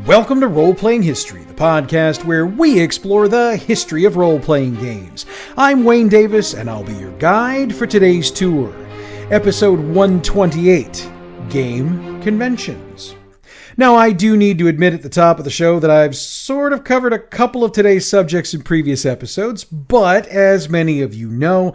Welcome to Roleplaying History, the podcast where we explore the history of role-playing games. I'm Wayne Davis, and I'll be your guide for today's tour. Episode 128, Game Conventions. Now, I do need to admit at the top of the show that I've sort of covered a couple of today's subjects in previous episodes, but as many of you know,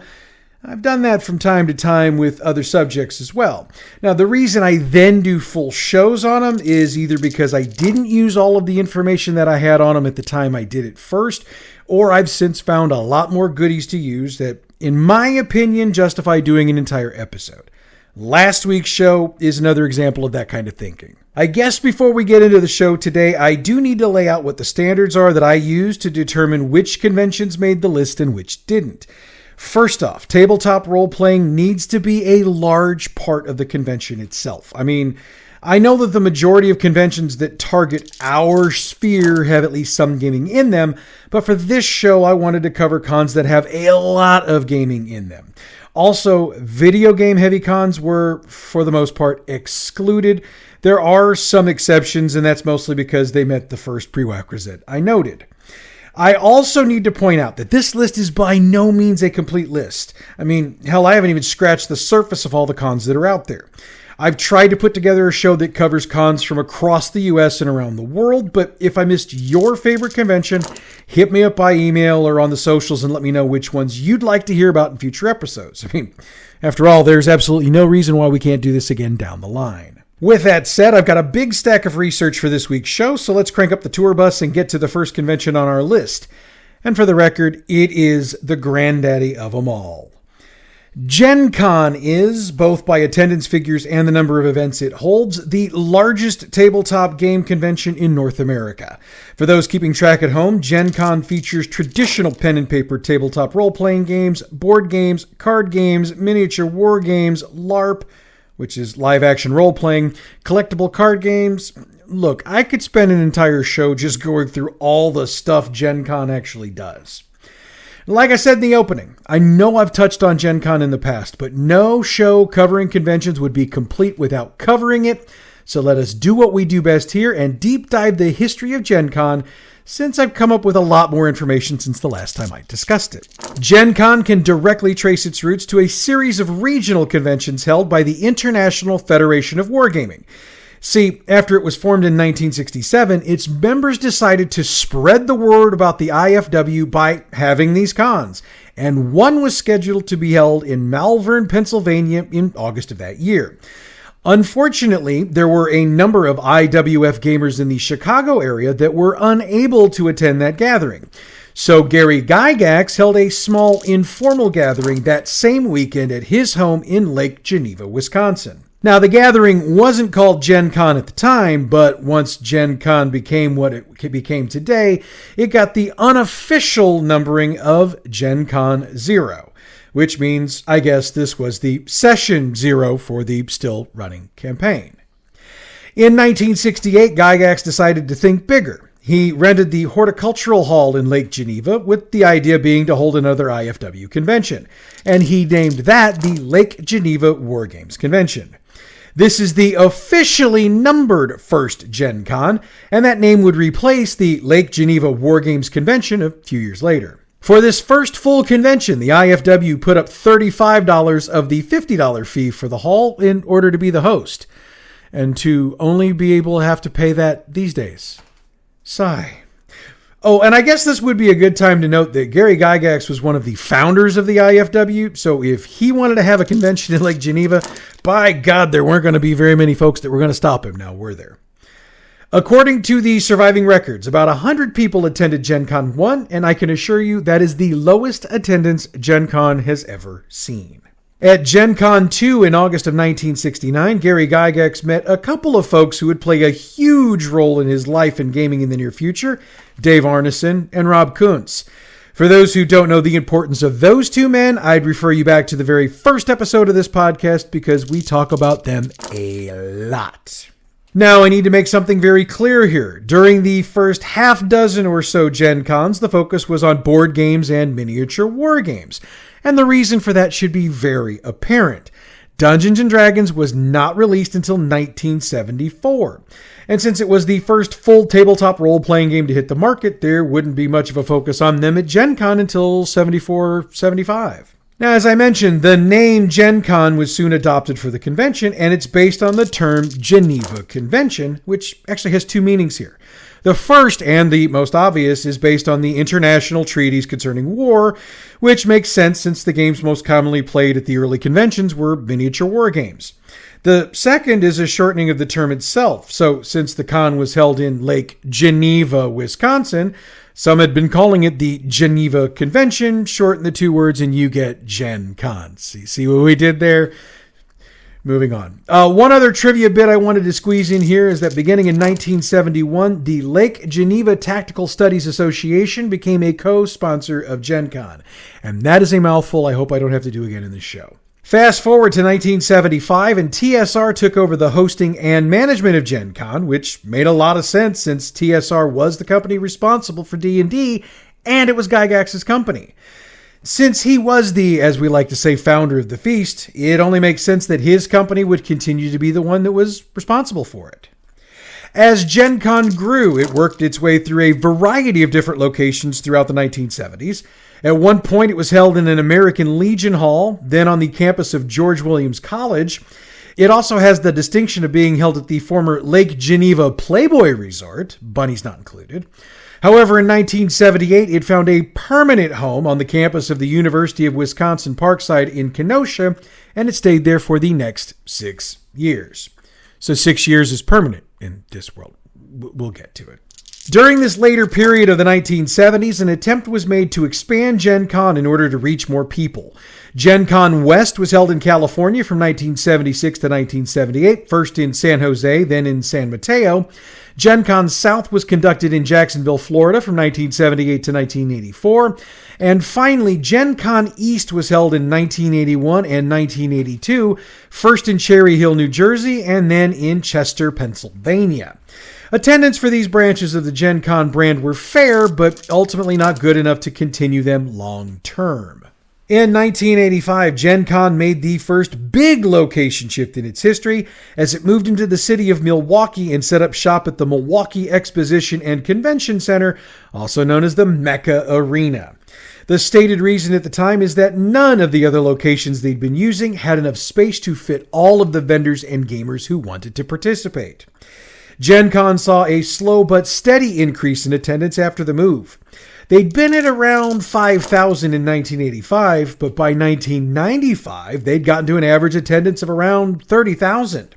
I've done that from time to time with other subjects as well. Now, the reason I then do full shows on them is either because I didn't use all of the information that I had on them at the time I did it first, or I've since found a lot more goodies to use that, in my opinion, justify doing an entire episode. Last week's show is another example of that kind of thinking. I guess before we get into the show today, I do need to lay out what the standards are that I use to determine which conventions made the list and which didn't. First off, tabletop role-playing needs to be a large part of the convention itself. I mean, I know that the majority of conventions that target our sphere have at least some gaming in them, but for this show, I wanted to cover cons that have a lot of gaming in them. Also, video game heavy cons were, for the most part, excluded. There are some exceptions, and that's mostly because they met the first prerequisite I noted. I also need to point out that this list is by no means a complete list. I mean, hell, I haven't even scratched the surface of all the cons that are out there. I've tried to put together a show that covers cons from across the US and around the world, but if I missed your favorite convention, hit me up by email or on the socials and let me know which ones you'd like to hear about in future episodes. I mean, after all, there's absolutely no reason why we can't do this again down the line. With that said, I've got a big stack of research for this week's show, so let's crank up the tour bus and get to the first convention on our list. And for the record, it is the granddaddy of them all. Gen Con is, both by attendance figures and the number of events it holds, the largest tabletop game convention in North America. For those keeping track at home, Gen Con features traditional pen and paper tabletop role-playing games, board games, card games, miniature war games, LARP, which is live-action role-playing, collectible card games. Look, I could spend an entire show just going through all the stuff Gen Con actually does. Like I said in the opening, I know I've touched on Gen Con in the past, but no show covering conventions would be complete without covering it, so let us do what we do best here and deep dive the history of Gen Con, since I've come up with a lot more information since the last time I discussed it. Gen Con can directly trace its roots to a series of regional conventions held by the International Federation of Wargaming. See, after it was formed in 1967, its members decided to spread the word about the IFW by having these cons, and one was scheduled to be held in Malvern, Pennsylvania in August of that year. Unfortunately, there were a number of IWF gamers in the Chicago area that were unable to attend that gathering. So Gary Gygax held a small informal gathering that same weekend at his home in Lake Geneva, Wisconsin. Now, the gathering wasn't called Gen Con at the time, but once Gen Con became what it became today, it got the unofficial numbering of Gen Con 0. Which means, I guess, this was the session 0 for the still running campaign. In 1968, Gygax decided to think bigger. He rented the Horticultural Hall in Lake Geneva, with the idea being to hold another IFW convention, and he named that the Lake Geneva War Games Convention. This is the officially numbered first Gen Con, and that name would replace the Lake Geneva War Games Convention a few years later. For this first full convention, the IFW put up $35 of the $50 fee for the hall in order to be the host, and to only be able to have to pay that these days. Sigh. Oh, and I guess this would be a good time to note that Gary Gygax was one of the founders of the IFW, so if he wanted to have a convention in Lake Geneva, by God, there weren't going to be very many folks that were going to stop him now, were there? According to the surviving records, about 100 people attended Gen Con 1, and I can assure you that is the lowest attendance Gen Con has ever seen. At Gen Con 2 in August of 1969, Gary Gygax met a couple of folks who would play a huge role in his life and gaming in the near future, Dave Arneson and Rob Kuntz. For those who don't know the importance of those two men, I'd refer you back to the very first episode of this podcast because we talk about them a lot. Now, I need to make something very clear here. During the first half dozen or so Gen Cons, the focus was on board games and miniature war games. And the reason for that should be very apparent. Dungeons & Dragons was not released until 1974. And since it was the first full tabletop role-playing game to hit the market, there wouldn't be much of a focus on them at Gen Con until 74-75. Now, as I mentioned, the name Gen Con was soon adopted for the convention, and it's based on the term Geneva Convention, which actually has two meanings here. The first, and the most obvious, is based on the international treaties concerning war, which makes sense since the games most commonly played at the early conventions were miniature war games. The second is a shortening of the term itself. So since the con was held in Lake Geneva, Wisconsin, some had been calling it the Geneva Convention. Shorten the two words and you get Gen Con. See what we did there? Moving on. One other trivia bit I wanted to squeeze in here is that beginning in 1971, the Lake Geneva Tactical Studies Association became a co-sponsor of Gen Con. And that is a mouthful I hope I don't have to do again in this show. Fast forward to 1975, and TSR took over the hosting and management of Gen Con, which made a lot of sense since TSR was the company responsible for D&D, and it was Gygax's company. Since he was the, as we like to say, founder of the feast, it only makes sense that his company would continue to be the one that was responsible for it. As Gen Con grew, it worked its way through a variety of different locations throughout the 1970s. At one point, it was held in an American Legion Hall, then on the campus of George Williams College. It also has the distinction of being held at the former Lake Geneva Playboy Resort, bunnies not included. However, in 1978, it found a permanent home on the campus of the University of Wisconsin-Parkside in Kenosha, and it stayed there for the next 6 years. So 6 years is permanent in this world. We'll get to it. During this later period of the 1970s, an attempt was made to expand Gen Con in order to reach more people. Gen Con West was held in California from 1976 to 1978, first in San Jose, then in San Mateo. Gen Con South was conducted in Jacksonville, Florida from 1978 to 1984. And finally, Gen Con East was held in 1981 and 1982, first in Cherry Hill, New Jersey, and then in Chester, Pennsylvania. Attendance for these branches of the Gen Con brand were fair, but ultimately not good enough to continue them long term. In 1985, Gen Con made the first big location shift in its history as it moved into the city of Milwaukee and set up shop at the Milwaukee Exposition and Convention Center, also known as the Mecca Arena. The stated reason at the time is that none of the other locations they'd been using had enough space to fit all of the vendors and gamers who wanted to participate. Gen Con saw a slow but steady increase in attendance after the move. They'd been at around 5,000 in 1985, but by 1995, they'd gotten to an average attendance of around 30,000.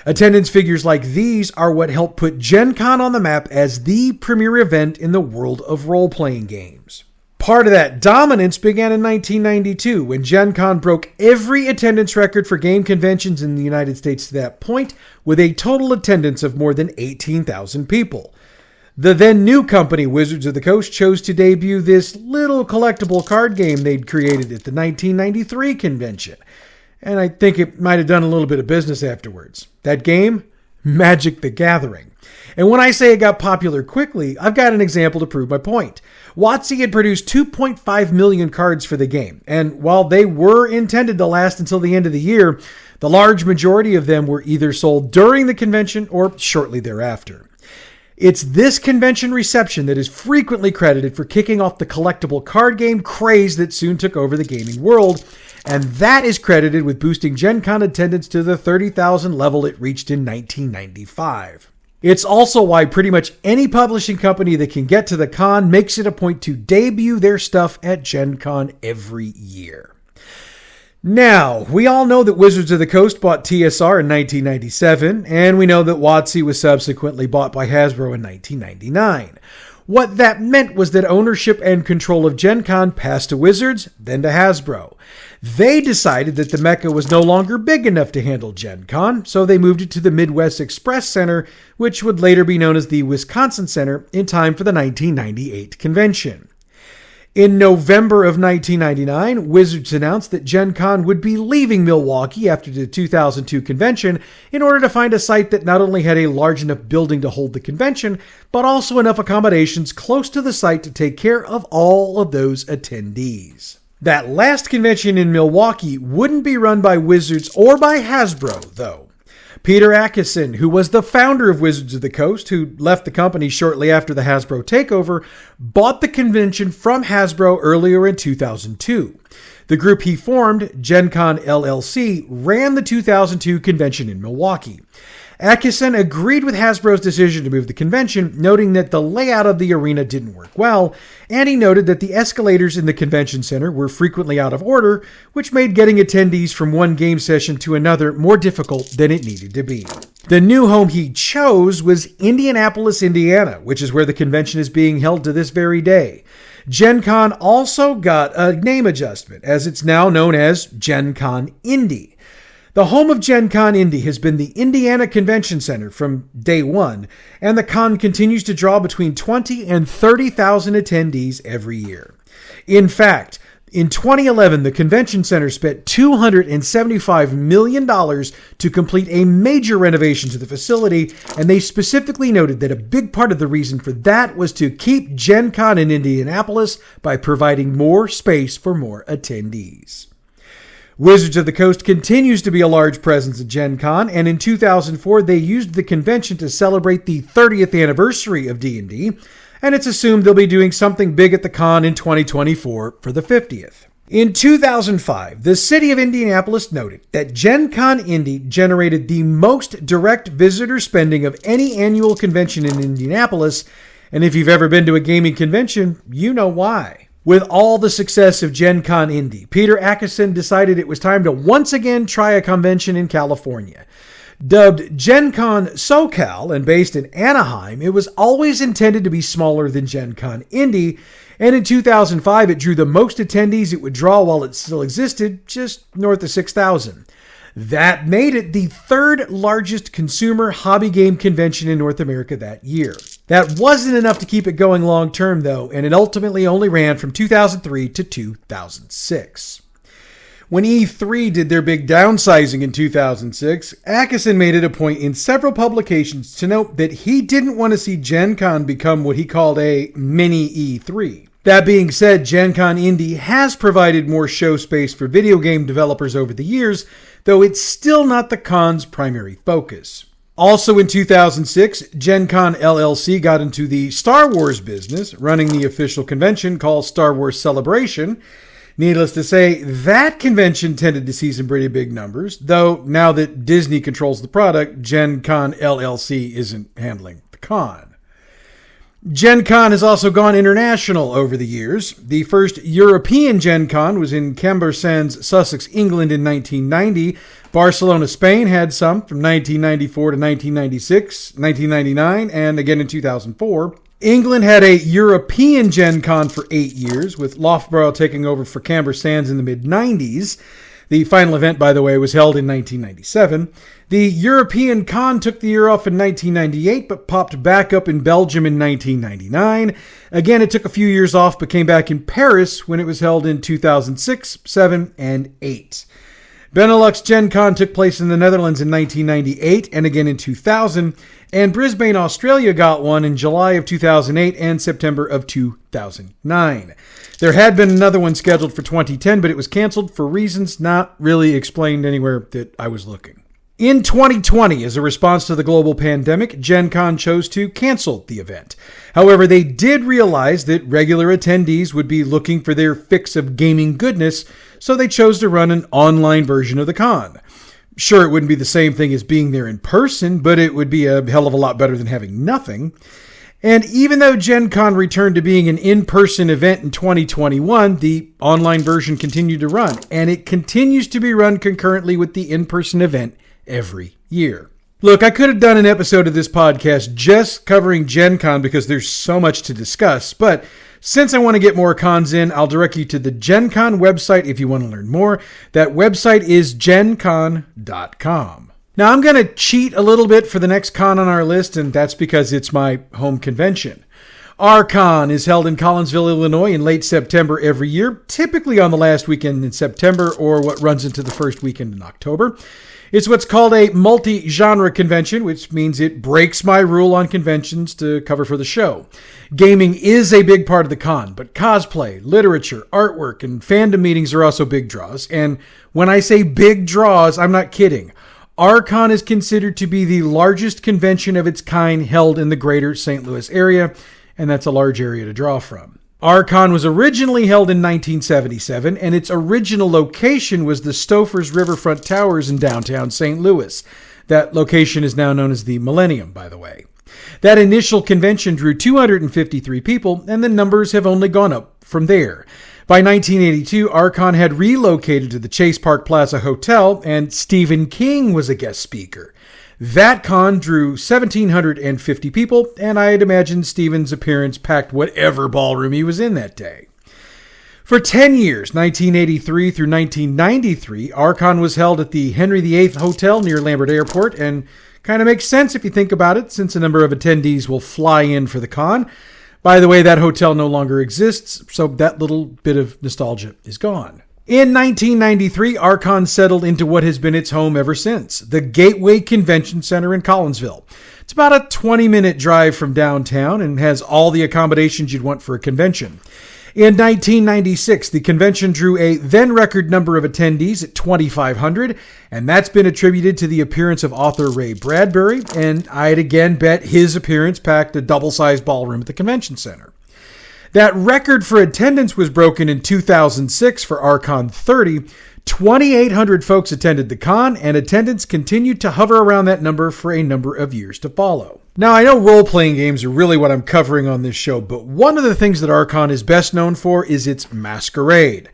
Attendance figures like these are what helped put Gen Con on the map as the premier event in the world of role-playing games. Part of that dominance began in 1992 when Gen Con broke every attendance record for game conventions in the United States to that point, with a total attendance of more than 18,000 people. The then new company, Wizards of the Coast, chose to debut this little collectible card game they'd created at the 1993 convention. And I think it might have done a little bit of business afterwards. That game? Magic the Gathering. And when I say it got popular quickly, I've got an example to prove my point. WotC had produced 2.5 million cards for the game, and while they were intended to last until the end of the year, the large majority of them were either sold during the convention or shortly thereafter. It's this convention reception that is frequently credited for kicking off the collectible card game craze that soon took over the gaming world, and that is credited with boosting Gen Con attendance to the 30,000 level it reached in 1995. It's also why pretty much any publishing company that can get to the con makes it a point to debut their stuff at Gen Con every year. Now, we all know that Wizards of the Coast bought TSR in 1997, and we know that WotC was subsequently bought by Hasbro in 1999. What that meant was that ownership and control of Gen Con passed to Wizards, then to Hasbro. They decided that the Mecca was no longer big enough to handle Gen Con, so they moved it to the Midwest Express Center, which would later be known as the Wisconsin Center, in time for the 1998 convention. In November of 1999, Wizards announced that Gen Con would be leaving Milwaukee after the 2002 convention in order to find a site that not only had a large enough building to hold the convention, but also enough accommodations close to the site to take care of all of those attendees. That last convention in Milwaukee wouldn't be run by Wizards or by Hasbro, though. Peter Atkinson, who was the founder of Wizards of the Coast, who left the company shortly after the Hasbro takeover, bought the convention from Hasbro earlier in 2002. The group he formed, Gen Con LLC, ran the 2002 convention in Milwaukee. Atkinson agreed with Hasbro's decision to move the convention, noting that the layout of the arena didn't work well, and he noted that the escalators in the convention center were frequently out of order, which made getting attendees from one game session to another more difficult than it needed to be. The new home he chose was Indianapolis, Indiana, which is where the convention is being held to this very day. Gen Con also got a name adjustment, as it's now known as Gen Con Indy. The home of Gen Con Indy has been the Indiana Convention Center from day one, and the con continues to draw between 20 and 30,000 attendees every year. In fact, in 2011, the Convention Center spent $275 million to complete a major renovation to the facility, and they specifically noted that a big part of the reason for that was to keep Gen Con in Indianapolis by providing more space for more attendees. Wizards of the Coast continues to be a large presence at Gen Con, and in 2004 they used the convention to celebrate the 30th anniversary of D&D, and it's assumed they'll be doing something big at the con in 2024 for the 50th. In 2005, the city of Indianapolis noted that Gen Con Indy generated the most direct visitor spending of any annual convention in Indianapolis, and if you've ever been to a gaming convention, you know why. With all the success of Gen Con Indy, Peter Atkinson decided it was time to once again try a convention in California. Dubbed Gen Con SoCal and based in Anaheim, it was always intended to be smaller than Gen Con Indy, and in 2005 it drew the most attendees it would draw while it still existed, just north of 6,000. That made it the third largest consumer hobby game convention in North America that year. That wasn't enough to keep it going long term, though, and it ultimately only ran from 2003 to 2006. When E3 did their big downsizing in 2006, Atkinson made it a point in several publications to note that he didn't want to see Gen Con become what he called a mini E3. That being said, Gen Con Indy has provided more show space for video game developers over the years, though it's still not the con's primary focus. Also in 2006, Gen Con LLC got into the Star Wars business, running the official convention called Star Wars Celebration. Needless to say, that convention tended to see some pretty big numbers, though now that Disney controls the product, Gen Con LLC isn't handling the con. Gen Con has also gone international over the years. The first European Gen Con was in Cambersands, Sussex, England in 1990. Barcelona, Spain had some from 1994 to 1996, 1999, and again in 2004. England had a European Gen Con for 8 years, with Loughborough taking over for Cambersands in the mid-90s. The final event, by the way, was held in 1997. The European Con took the year off in 1998, but popped back up in Belgium in 1999. Again, it took a few years off, but came back in Paris when it was held in 2006, 7, and 8. Benelux Gen Con took place in the Netherlands in 1998 and again in 2000, and Brisbane, Australia got one in July of 2008 and September of 2009. There had been another one scheduled for 2010, but it was canceled for reasons not really explained anywhere that I was looking. In 2020, as a response to the global pandemic, Gen Con chose to cancel the event. However, they did realize that regular attendees would be looking for their fix of gaming goodness, so they chose to run an online version of the con. Sure, it wouldn't be the same thing as being there in person, but it would be a hell of a lot better than having nothing. And even though Gen Con returned to being an in-person event in 2021, the online version continued to run, and it continues to be run concurrently with the in-person event every year. Look, I could have done an episode of this podcast just covering Gen Con because there's so much to discuss, but since I want to get more cons in, I'll direct you to the Gen Con website if you want to learn more. That website is gencon.com. Now, I'm going to cheat a little bit for the next con on our list, and that's because it's my home convention. Archon is held in Collinsville, Illinois in late September every year, typically on the last weekend in September or what runs into the first weekend in October. It's what's called a multi-genre convention, which means it breaks my rule on conventions to cover for the show. Gaming is a big part of the con, but cosplay, literature, artwork, and fandom meetings are also big draws. And when I say big draws, I'm not kidding. Archon is considered to be the largest convention of its kind held in the greater St. Louis area, and that's a large area to draw from. Archon was originally held in 1977, and its original location was the Stouffer's Riverfront Towers in downtown St. Louis. That location is now known as the Millennium, by the way. That initial convention drew 253 people, and the numbers have only gone up from there. By 1982, Archon had relocated to the Chase Park Plaza Hotel, and Stephen King was a guest speaker. That con drew 1,750 people, and I'd imagine Stephen's appearance packed whatever ballroom he was in that day. For 10 years, 1983 through 1993, Archon was held at the Henry VIII Hotel near Lambert Airport, and kind of makes sense if you think about it, since a number of attendees will fly in for the con. By the way, that hotel no longer exists, so that little bit of nostalgia is gone. In 1993, Archon settled into what has been its home ever since, the Gateway Convention Center in Collinsville. It's about a 20-minute drive from downtown and has all the accommodations you'd want for a convention. In 1996, the convention drew a then-record number of attendees at 2,500, and that's been attributed to the appearance of author Ray Bradbury, and I'd again bet his appearance packed a double-sized ballroom at the convention center. That record for attendance was broken in 2006 for Archon 30. 2,800 folks attended the con, and attendance continued to hover around that number for a number of years to follow. Now, I know role-playing games are really what I'm covering on this show, but one of the things that Archon is best known for is its masquerade.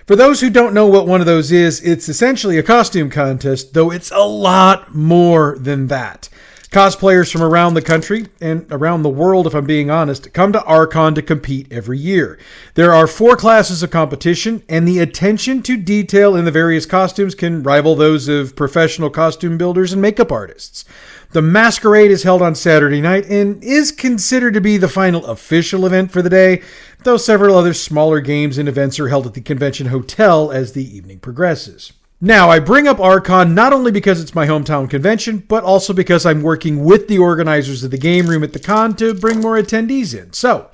For those who don't know what one of those is, it's essentially a costume contest, though it's a lot more than that. Cosplayers from around the country, and around the world if I'm being honest, come to Archon to compete every year. There are 4 classes of competition, and the attention to detail in the various costumes can rival those of professional costume builders and makeup artists. The masquerade is held on Saturday night and is considered to be the final official event for the day, though several other smaller games and events are held at the convention hotel as the evening progresses. Now, I bring up Archon not only because it's my hometown convention, but also because I'm working with the organizers of the game room at the con to bring more attendees in. So,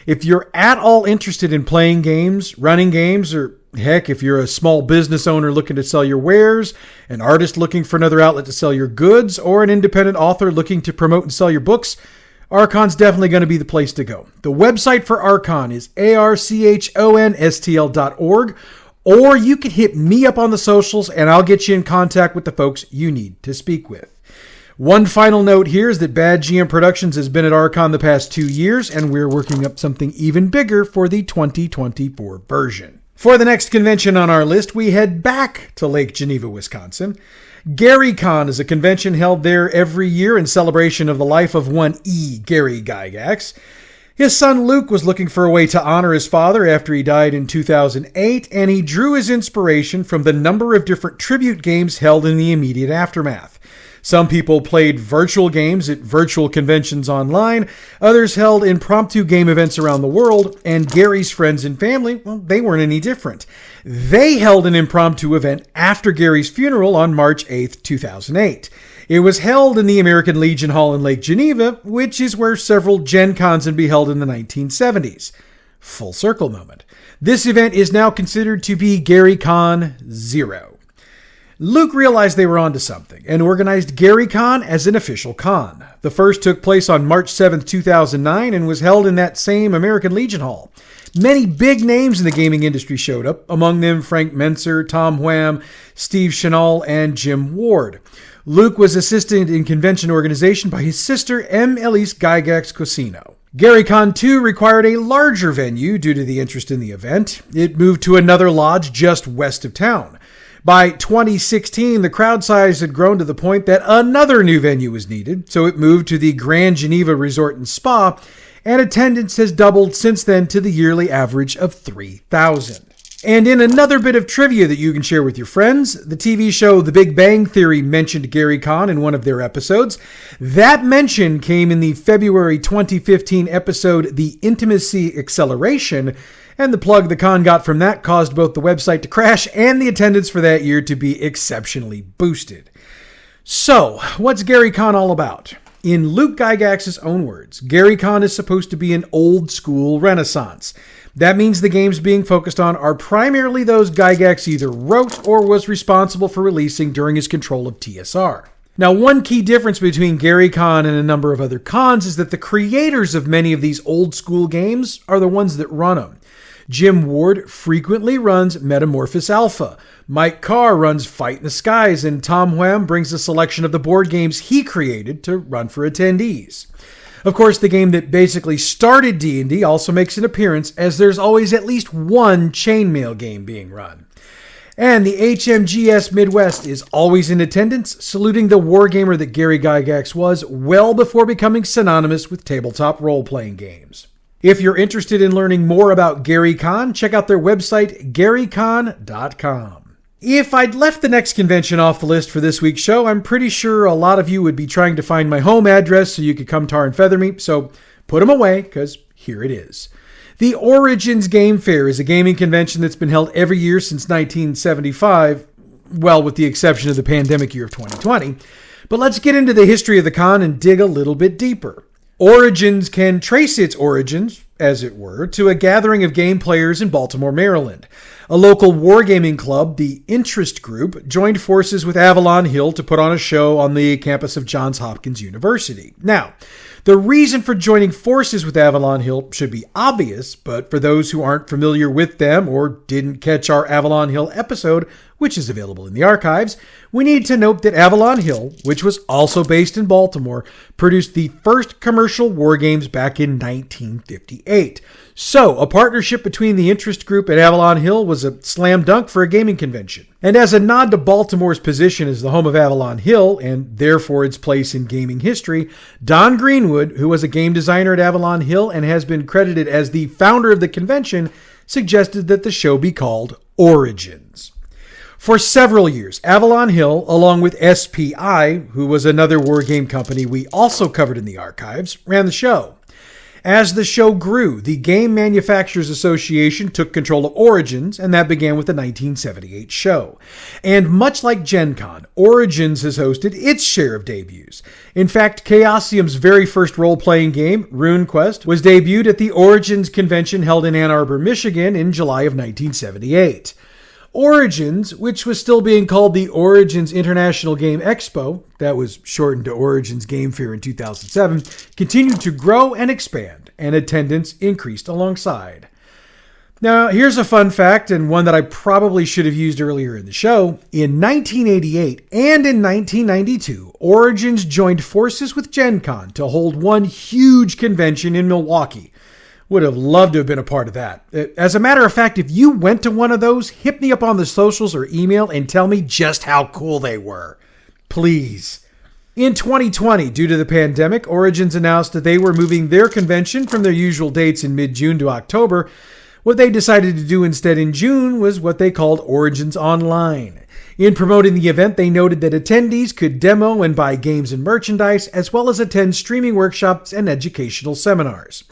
if you're at all interested in playing games, running games, or heck, if you're a small business owner looking to sell your wares, an artist looking for another outlet to sell your goods, or an independent author looking to promote and sell your books, Archon's definitely going to be the place to go. The website for Archon is archonstl.org. Or you can hit me up on the socials and I'll get you in contact with the folks you need to speak with. One final note here is that Bad GM Productions has been at Archon the past 2 years, and we're working up something even bigger for the 2024 version. For the next convention on our list, we head back to Lake Geneva, Wisconsin. GaryCon is a convention held there every year in celebration of the life of one Gary Gygax. His son Luke was looking for a way to honor his father after he died in 2008, and he drew his inspiration from the number of different tribute games held in the immediate aftermath. Some people played virtual games at virtual conventions online, others held impromptu game events around the world, and Gary's friends and family, well, they weren't any different. They held an impromptu event after Gary's funeral on March 8th, 2008. It was held in the American Legion Hall in Lake Geneva, which is where several Gen Cons would be held in the 1970s. Full circle moment. This event is now considered to be GaryCon 0. Luke realized they were onto something and organized GaryCon as an official con. The first took place on March 7th, 2009 and was held in that same American Legion Hall. Many big names in the gaming industry showed up, among them Frank Menser, Tom Wham, Steve Chenal, and Jim Ward. Luke was assisted in convention organization by his sister, M. Elise Gygax Cosino. GaryCon 2 required a larger venue due to the interest in the event. It moved to another lodge just west of town. By 2016, the crowd size had grown to the point that another new venue was needed, so it moved to the Grand Geneva Resort and Spa, and attendance has doubled since then to the yearly average of 3,000. And in another bit of trivia that you can share with your friends, the TV show The Big Bang Theory mentioned Gary Kahn in one of their episodes. That mention came in the February 2015 episode The Intimacy Acceleration, and the plug the Kahn got from that caused both the website to crash and the attendance for that year to be exceptionally boosted. So, what's Gary Kahn all about? In Luke Gygax's own words, Gary Kahn is supposed to be an old-school renaissance. That means the games being focused on are primarily those Gygax either wrote or was responsible for releasing during his control of TSR. Now, one key difference between Gary Kahn and a number of other Kahns is that the creators of many of these old-school games are the ones that run them. Jim Ward frequently runs Metamorphosis Alpha. Mike Carr runs Fight in the Skies, and Tom Wham brings a selection of the board games he created to run for attendees. Of course, the game that basically started D&D also makes an appearance, as there's always at least one chainmail game being run. And the HMGS Midwest is always in attendance, saluting the wargamer that Gary Gygax was well before becoming synonymous with tabletop role-playing games. If you're interested in learning more about Gary Kahn, check out their website, garycahn.com. If I'd left the next convention off the list for this week's show, I'm pretty sure a lot of you would be trying to find my home address so you could come tar and feather me, so put them away, because here it is. The Origins Game Fair is a gaming convention that's been held every year since 1975, well, with the exception of the pandemic year of 2020. But let's get into the history of the con and dig a little bit deeper. Origins can trace its origins, as it were, to a gathering of game players in Baltimore, Maryland. A local wargaming club, the Interest Group, joined forces with Avalon Hill to put on a show on the campus of Johns Hopkins University. Now, the reason for joining forces with Avalon Hill should be obvious, but for those who aren't familiar with them or didn't catch our Avalon Hill episode, which is available in the archives, we need to note that Avalon Hill, which was also based in Baltimore, produced the first commercial wargames back in 1958. So, a partnership between the Interest Group and Avalon Hill was a slam dunk for a gaming convention. And as a nod to Baltimore's position as the home of Avalon Hill, and therefore its place in gaming history, Don Greenwood, who was a game designer at Avalon Hill and has been credited as the founder of the convention, suggested that the show be called Origins. For several years, Avalon Hill, along with SPI, who was another wargame company we also covered in the archives, ran the show. As the show grew, the Game Manufacturers Association took control of Origins, and that began with the 1978 show. And much like Gen Con, Origins has hosted its share of debuts. In fact, Chaosium's very first role-playing game, RuneQuest, was debuted at the Origins convention held in Ann Arbor, Michigan in July of 1978. Origins, which was still being called the Origins International Game Expo, that was shortened to Origins Game Fair in 2007, continued to grow and expand, and attendance increased alongside. Now, here's a fun fact, and one that I probably should have used earlier in the show. In 1988 and in 1992, Origins joined forces with Gen Con to hold one huge convention in Milwaukee. Would have loved to have been a part of that. As a matter of fact, if you went to one of those, hit me up on the socials or email and tell me just how cool they were. Please. In 2020, due to the pandemic, Origins announced that they were moving their convention from their usual dates in mid-June to October. What they decided to do instead in June was what they called Origins Online. In promoting the event, they noted that attendees could demo and buy games and merchandise, as well as attend streaming workshops and educational seminars.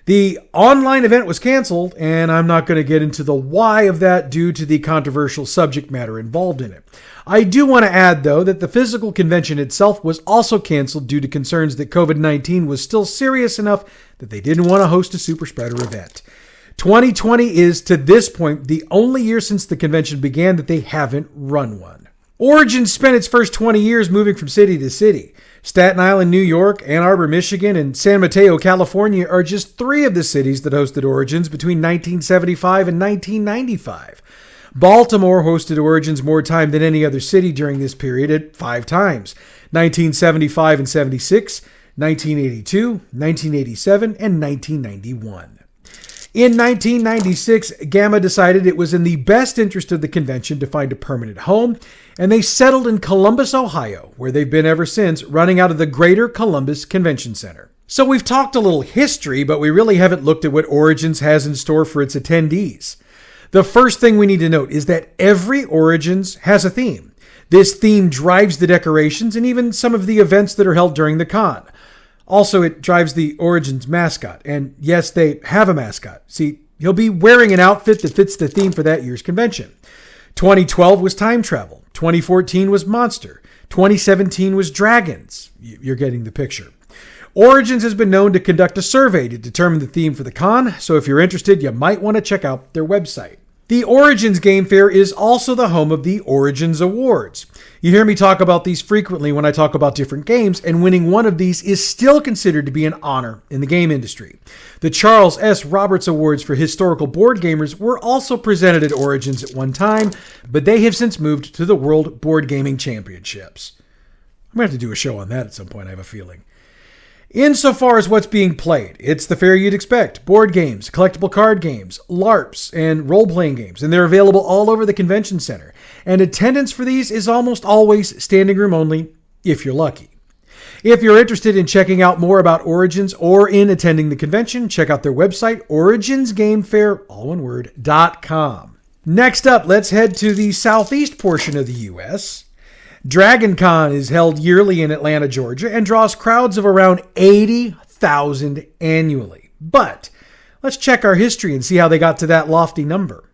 The online event was canceled, and I'm not going to get into the why of that due to the controversial subject matter involved in it. I do want to add, though, that the physical convention itself was also canceled due to concerns that COVID-19 was still serious enough that they didn't want to host a super spreader event. 2020 is, to this point, the only year since the convention began that they haven't run one. Origins spent its first 20 years moving from city to city. Staten Island, New York, Ann Arbor, Michigan, and San Mateo, California are just three of the cities that hosted Origins between 1975 and 1995. Baltimore hosted Origins more time than any other city during this period at 5 times, 1975 and 76, 1982, 1987, and 1991. In 1996, Gamma decided it was in the best interest of the convention to find a permanent home, and they settled in Columbus, Ohio, where they've been ever since, running out of the Greater Columbus Convention Center. So we've talked a little history, but we really haven't looked at what Origins has in store for its attendees. The first thing we need to note is that every Origins has a theme. This theme drives the decorations and even some of the events that are held during the con. Also, it drives the Origins mascot. And yes, they have a mascot. See, he'll be wearing an outfit that fits the theme for that year's convention. 2012 was time travel. 2014 was monster. 2017 was dragons. You're getting the picture. Origins has been known to conduct a survey to determine the theme for the con, so if you're interested, you might want to check out their website. The Origins Game Fair is also the home of the Origins Awards. You hear me talk about these frequently when I talk about different games, and winning one of these is still considered to be an honor in the game industry. The Charles S. Roberts Awards for historical board gamers were also presented at Origins at one time, but they have since moved to the World Board Gaming Championships. I'm going to have to do a show on that at some point, I have a feeling. Insofar as what's being played, it's the fare you'd expect. Board games, collectible card games, LARPs, and role-playing games, and they're available all over the convention center. And attendance for these is almost always standing room only, if you're lucky. If you're interested in checking out more about Origins or in attending the convention, check out their website, originsgamefair.com. Next up, let's head to the southeast portion of the U.S., Dragon Con is held yearly in Atlanta, Georgia, and draws crowds of around 80,000 annually. But let's check our history and see how they got to that lofty number.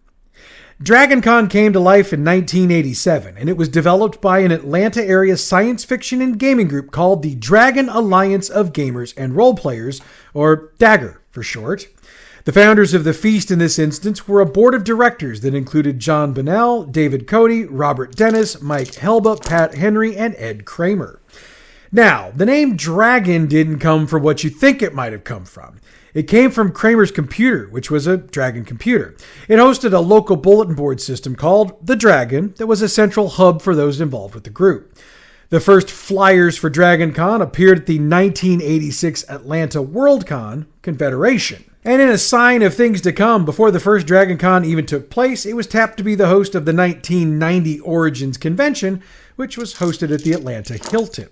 Dragon Con came to life in 1987, and it was developed by an Atlanta area science fiction and gaming group called the Dragon Alliance of Gamers and Role Players, or DAGGR for short. The founders of the feast in this instance were a board of directors that included John Bonnell, David Cody, Robert Dennis, Mike Helba, Pat Henry, and Ed Kramer. Now, the name Dragon didn't come from what you think it might have come from. It came from Kramer's computer, which was a Dragon computer. It hosted a local bulletin board system called the Dragon that was a central hub for those involved with the group. The first flyers for Dragon Con appeared at the 1986 Atlanta Worldcon Confederation. And in a sign of things to come, before the first Dragon Con even took place, it was tapped to be the host of the 1990 Origins Convention, which was hosted at the Atlanta Hilton.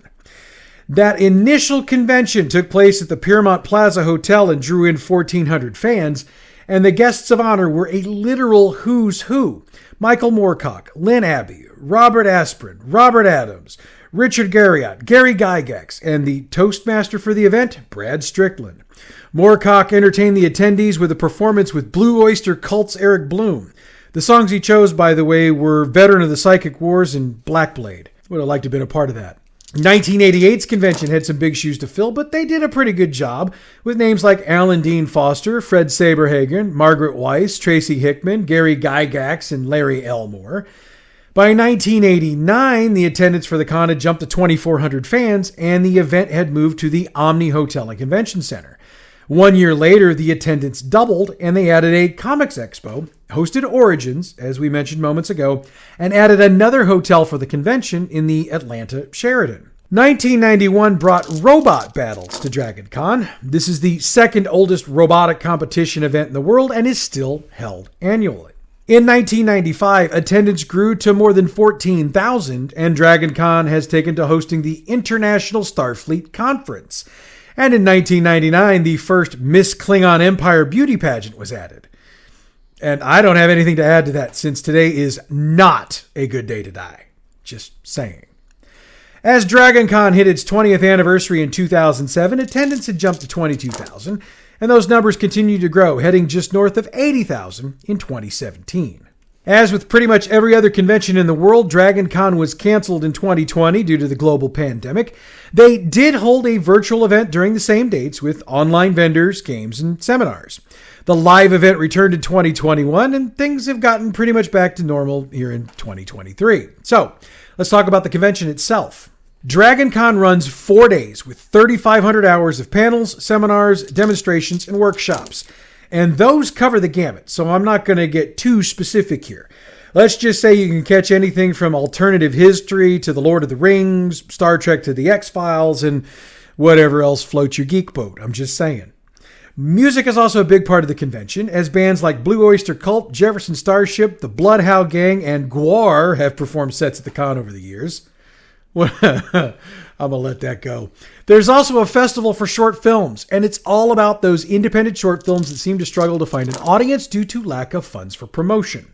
That initial convention took place at the Piermont Plaza Hotel and drew in 1,400 fans, and the guests of honor were a literal who's who. Michael Moorcock, Lynn Abbey, Robert Aspirin, Robert Adams, Richard Garriott, Gary Gygax, and the Toastmaster for the event, Brad Strickland. Moorcock entertained the attendees with a performance with Blue Oyster Cult's Eric Bloom. The songs he chose, by the way, were Veteran of the Psychic Wars and Black Blade. Would have liked to have been a part of that. 1988's convention had some big shoes to fill, but they did a pretty good job with names like Alan Dean Foster, Fred Saberhagen, Margaret Weiss, Tracy Hickman, Gary Gygax, and Larry Elmore. By 1989, the attendance for the con had jumped to 2,400 fans, and the event had moved to the Omni Hotel and Convention Center. 1 year later, the attendance doubled, and they added a comics expo, hosted Origins, as we mentioned moments ago, and added another hotel for the convention in the Atlanta Sheraton. 1991 brought robot battles to Dragon Con. This is the second oldest robotic competition event in the world and is still held annually. In 1995, attendance grew to more than 14,000, and Dragon Con has taken to hosting the International Starfleet Conference. And in 1999, the first Miss Klingon Empire beauty pageant was added. And I don't have anything to add to that, since today is not a good day to die. Just saying. As Dragon Con hit its 20th anniversary in 2007, attendance had jumped to 22,000, and those numbers continue to grow, heading just north of 80,000 in 2017. As with pretty much every other convention in the world, Dragon Con was canceled in 2020 due to the global pandemic. They did hold a virtual event during the same dates with online vendors, games, and seminars. The live event returned in 2021, and things have gotten pretty much back to normal here in 2023. So, let's talk about the convention itself. Dragon Con runs 4 days with 3,500 hours of panels, seminars, demonstrations, and workshops. And those cover the gamut, so I'm not going to get too specific here. Let's just say you can catch anything from alternative history to the Lord of the Rings, Star Trek to the X-Files, and whatever else floats your geek boat. I'm just saying. Music is also a big part of the convention, as bands like Blue Oyster Cult, Jefferson Starship, the Bloodhound Gang, and Gwar have performed sets at the con over the years. I I'm going to let that go. There's also a festival for short films, and it's all about those independent short films that seem to struggle to find an audience due to lack of funds for promotion.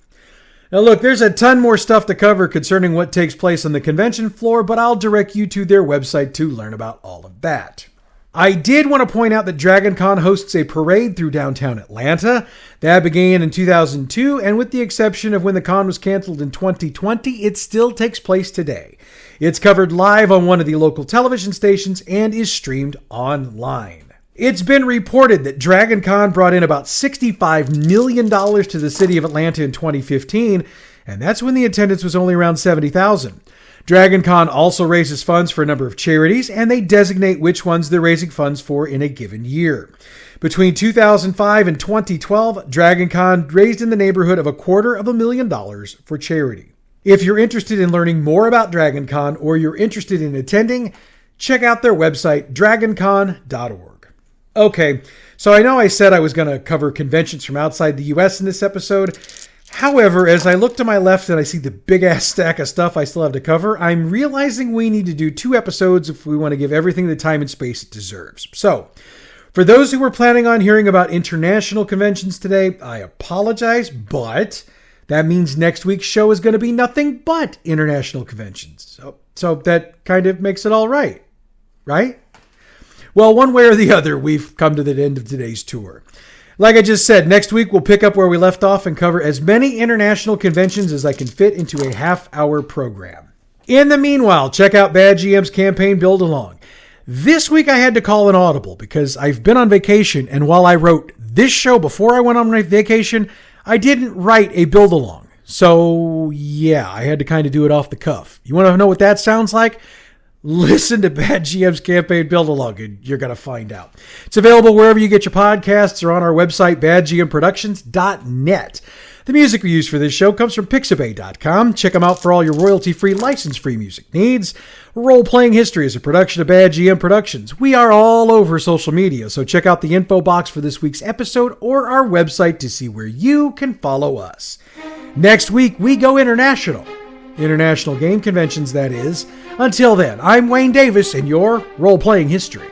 Now look, there's a ton more stuff to cover concerning what takes place on the convention floor, but I'll direct you to their website to learn about all of that. I did want to point out that DragonCon hosts a parade through downtown Atlanta. That began in 2002, and with the exception of when the con was canceled in 2020, it still takes place today. It's covered live on one of the local television stations and is streamed online. It's been reported that DragonCon brought in about $65 million to the city of Atlanta in 2015, and that's when the attendance was only around 70,000. DragonCon also raises funds for a number of charities, and they designate which ones they're raising funds for in a given year. Between 2005 and 2012, DragonCon raised in the neighborhood of $250,000 for charity. If you're interested in learning more about DragonCon or you're interested in attending, check out their website, dragoncon.org. Okay, so I know I said I was going to cover conventions from outside the US in this episode. However, as I look to my left and I see the big-ass stack of stuff I still have to cover, I'm realizing we need to do 2 episodes if we want to give everything the time and space it deserves. So, for those who were planning on hearing about international conventions today, I apologize, but that means next week's show is going to be nothing but international conventions. So that kind of makes it all right? Well, one way or the other, we've come to the end of today's tour. Like I just said, next week we'll pick up where we left off and cover as many international conventions as I can fit into a half-hour program. In the meanwhile, check out Bad GM's campaign Build Along. This week I had to call an audible because I've been on vacation, and while I wrote this show before I went on my vacation, I didn't write a Build Along. So yeah, I had to kind of do it off the cuff. You want to know what that sounds like? Listen to Bad GM's campaign Build Along, and you're going to find out. It's available wherever you get your podcasts or on our website, badgmproductions.net. The music we use for this show comes from pixabay.com. Check them out for all your royalty-free, license-free music needs. Roleplaying History is a production of Bad GM Productions. We are all over social media, so check out the info box for this week's episode or our website to see where you can follow us. Next week, we go international. International game conventions, that is. Until then, I'm Wayne Davis, and your Role-Playing History.